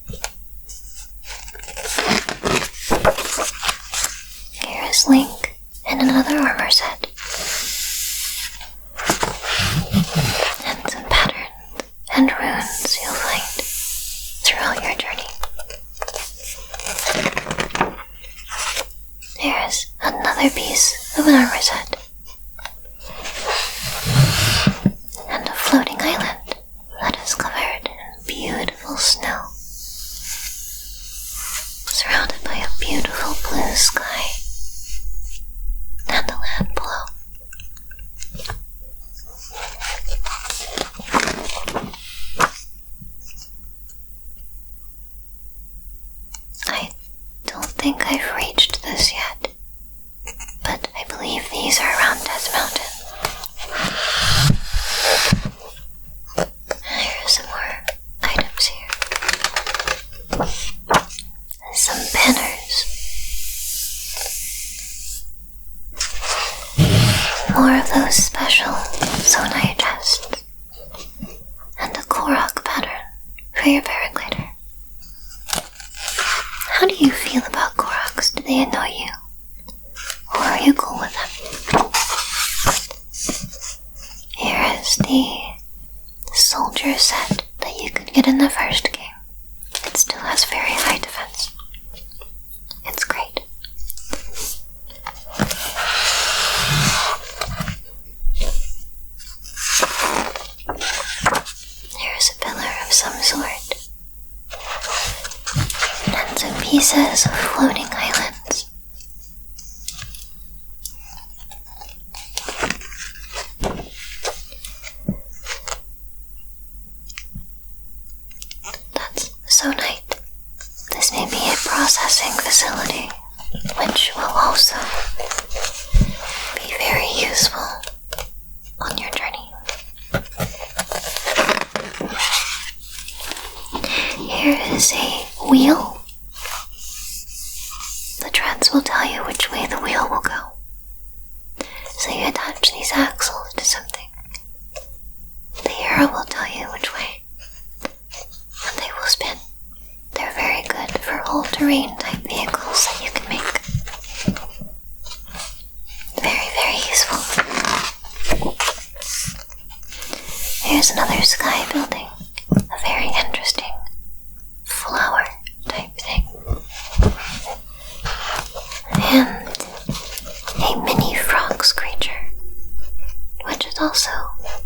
Here is Link and another armor set. And some patterns and runes you'll find throughout your journey. There's another piece of an armor set. And a floating island that is covered in beautiful snow. Surrounded by a beautiful blue sky. And the land below. I don't think I've reached this yet, but I believe these are around Death Mountain. Here are some more items here. Some banners. More of those special zonite chests. And a Korok pattern for your paraglider. How do you feel about Koroks? Do they annoy you? Or are you cool with them? Here is the soldier set that you could get in the first game. It still has very high defense. It's great. Here's a pillar of some sort. And some pieces of floating islands. That's zonite. This may be a processing facility, which will also be very useful on your journey. Here is a wheel. The treads will tell you which way the wheel will go. So you attach these axles to something. The arrow will tell you which way, and they will spin. They're very good for all-terrain type vehicles that you can make. Very, very useful. Here's another sky building. A very interesting flower type thing. And a mini frogs creature, which is also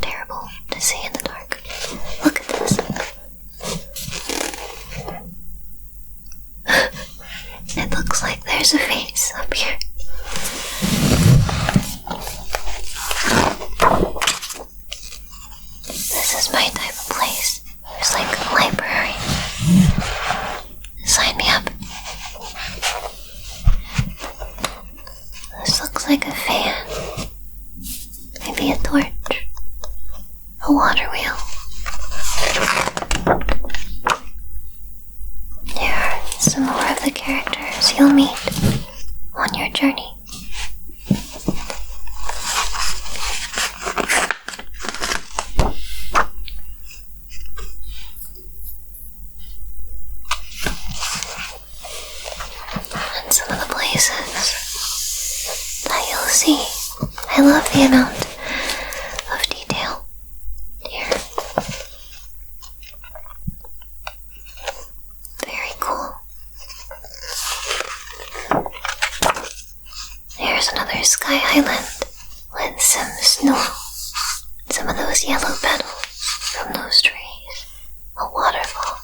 terrible to see in the dark. Look at this. It looks like there's a face up here. This is my type of place. There's like a library. Sign me up. This looks like a fan. Maybe a torch. A water wheel. Here are some more of the characters you'll meet on your journey. love the amount of detail here. Very cool. Here's another sky island with some snow. Some of those yellow petals from those trees. A waterfall.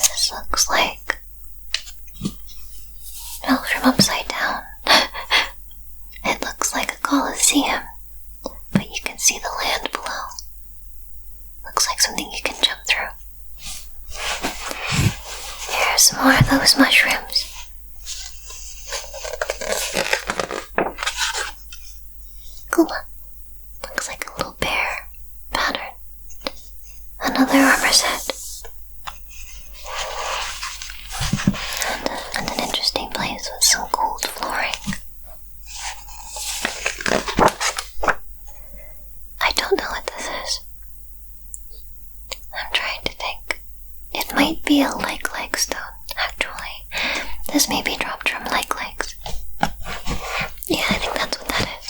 This looks like from upside down. It looks like a coliseum, but you can see the land below. Looks like something you can jump through. Here's some more of those mushrooms. Cool. Looks like a little bear pattern. Another armor set. And an interesting place with some gold flooring. I don't know what this is. I'm trying to think. It might be a leg stone, actually. This may be dropped from leg legs. Yeah, I think that's what that is.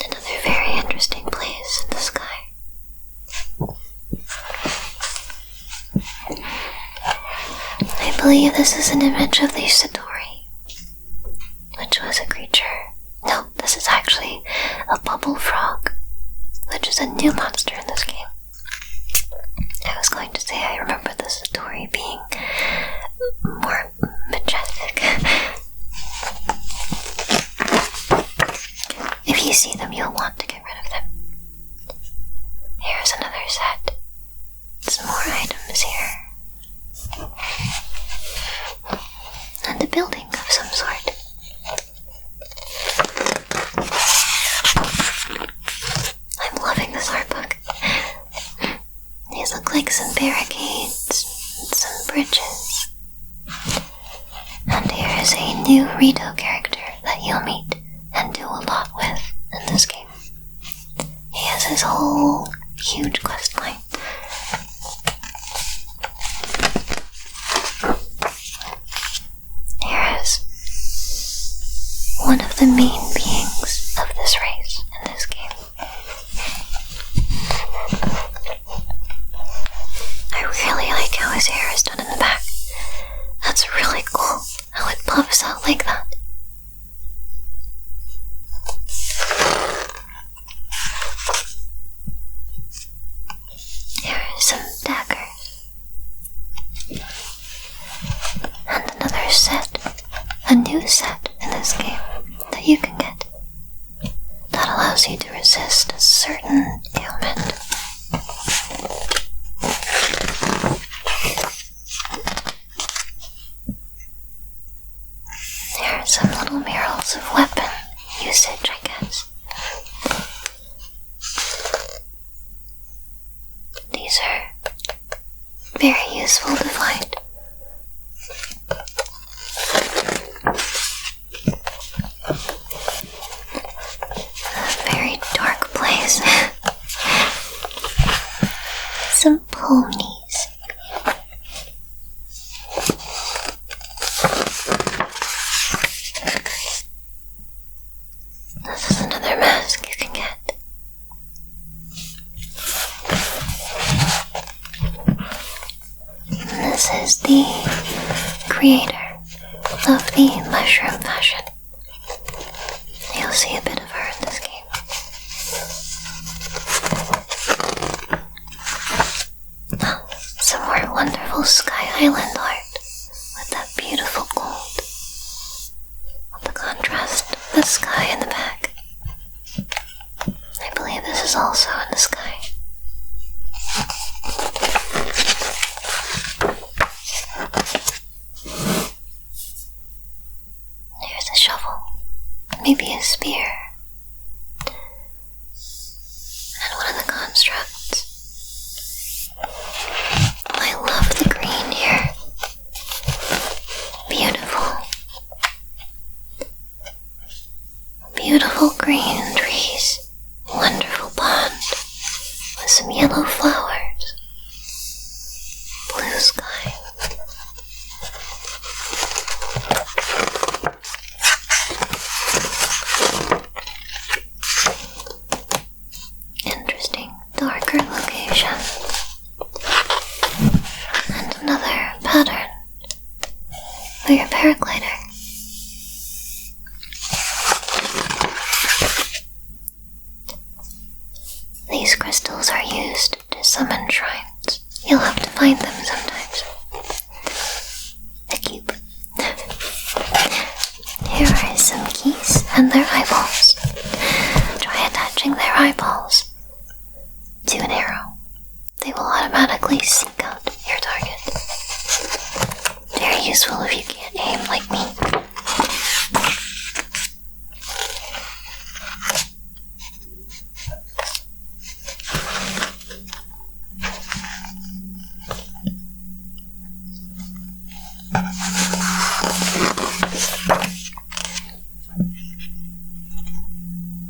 Another very interesting place in the sky. I believe this is an image of the Satori, which was a creature. No, this is actually a bubble frog, which is a new monster in this game. I was going to say I remember the Satori being more majestic. If you see them, you'll want to get rid of them. Here's another set. Some more items here. And a building of some sort. I'm loving this art book. These look like some barricades and some bridges. And here is a new Rito character that you'll meet and do a lot with in this game. He has his whole huge quest line. Here is one of the main beings of this race in this game. I really like how his hair is done in the back. That's really cool, how it puffs out like that. Here are some daggers. And another set, a new set in this game that you can get that allows you to resist a certain ailment. There are some little murals of weapon usage, I guess. These are very useful to find. A very dark place. Some ponies. This is another mask you can get. And this is the creator of the mushroom fashion. You'll see a bit of her in this game. Oh, some more wonderful Sky Island art with that beautiful gold. The contrast of the sky in the back. I believe this is also in the sky. There's a shovel, maybe a spear, and one of the constructs. I love the green here. some yellow flowers, blue sky. Interesting, darker location. And another pattern for your paraglider. These crystals are used to summon shrines. You'll have to find them sometimes. A cube. Here are some keys and their eyeballs. Try attaching their eyeballs to an arrow. They will automatically seek out your target. Very useful if you can't aim like me.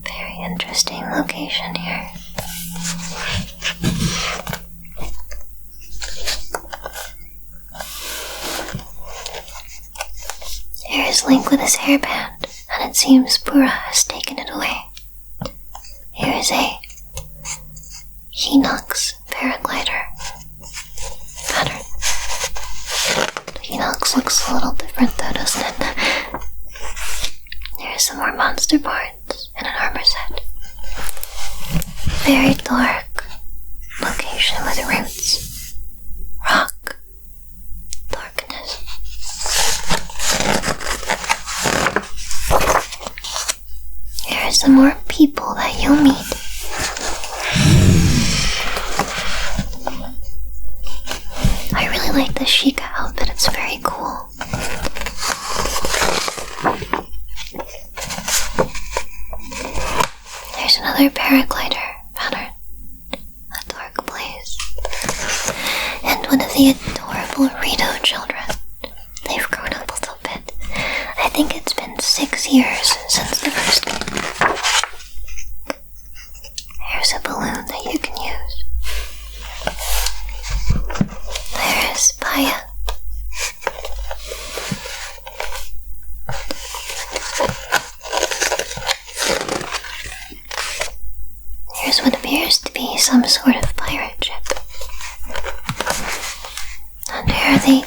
Very interesting location here. Here is Link with his hairband, and it seems Pura has taken it away. Here is a Hinox paraglider pattern. Hinox looks a little different though, doesn't it? Here's some more monster parts and an armor set. Very dark location with roots, rock, darkness. Here are some more people that you'll meet. I really like the Sheikah outfit, it's very cool. There's another paraglider pattern, a dark blaze, and one of the adorable Rito children. They've grown up a little bit. I think it's been 6 years since the first game. Here's a balloon that you can use. There's Paya. Here's what appears to be some sort of pirate ship. And here are the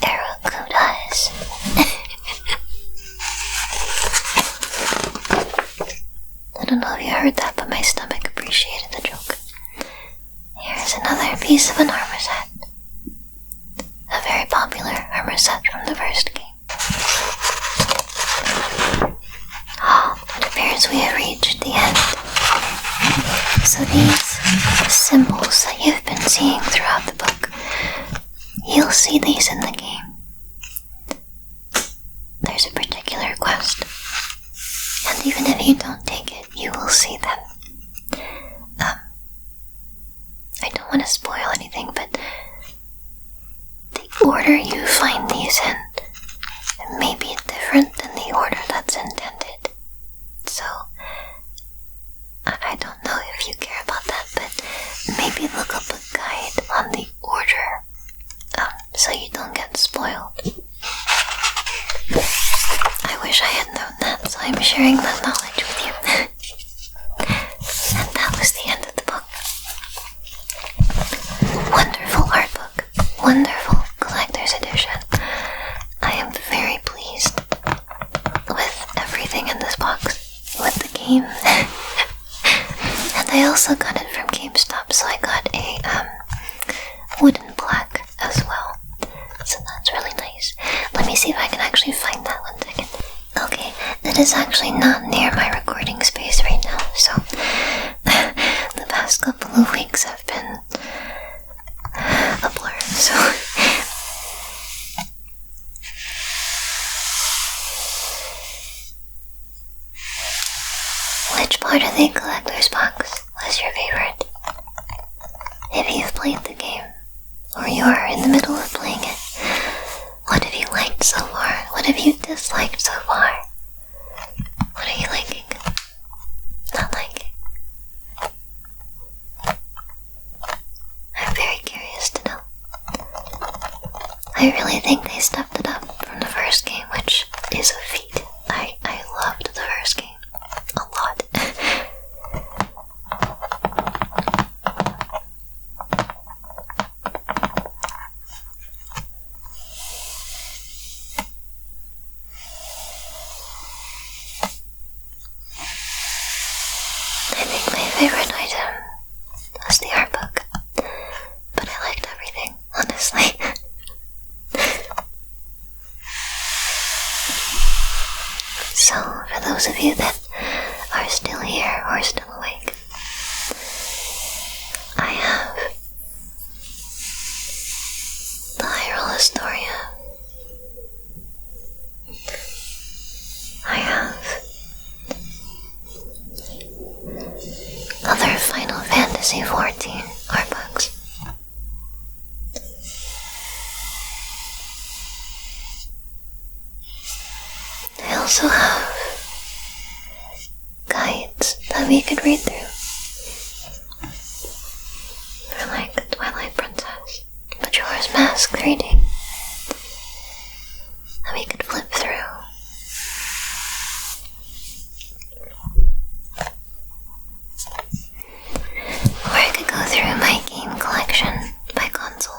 Arakudas. I don't know if you heard that, but my stomach appreciated the joke. Here's another piece of an armor set. A very popular armor set from the first game. It appears we have reached the end. So these symbols that you've been seeing throughout the book, you'll see these in the game. There's a particular quest, and even if you don't take it, you will see them. I don't want to spoil anything, but the order you find these in may be different than the order that's intended. So, I don't know if you care about that, but maybe look up a guide on the order, so you don't get spoiled. I wish I had known that, so I'm sharing that knowledge with you. And that was the end of the book. Wonderful art book. Wonderful collector's edition. I am very pleased with everything in this box. With the game. And I also got it from GameStop, so I got a wooden plaque as well. So that's really nice. Let me see if I can actually find that 1 second. Okay, it is actually not near my recording space right now, so the past couple of weeks have been a blur, so which part of the collector's box was your favorite? If you've played the game, or you're in the middle of playing it, what have you liked so far? What have you disliked so far? What are you liking? Not liking? I really think they stepped it up from the first game, which is a feat. I loved the first game a lot. I think my favorite item was the art book, but I liked everything, honestly. So, for those of you that are still here or still awake, I have the Hyrule Astoria. I have other Final Fantasy XIV art books. I also have guides that we could read through for like Twilight Princess, Majora's Mask 3D, that we could flip through. Or I could go through my game collection by console.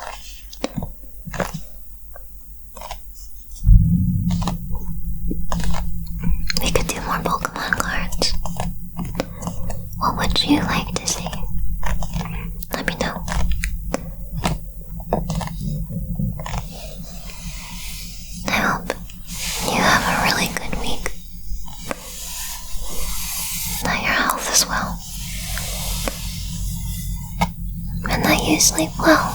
We could do more Pokemon cards. What would you like to see? Let me know. I hope you have a really good week. That your health is well. And that you sleep well.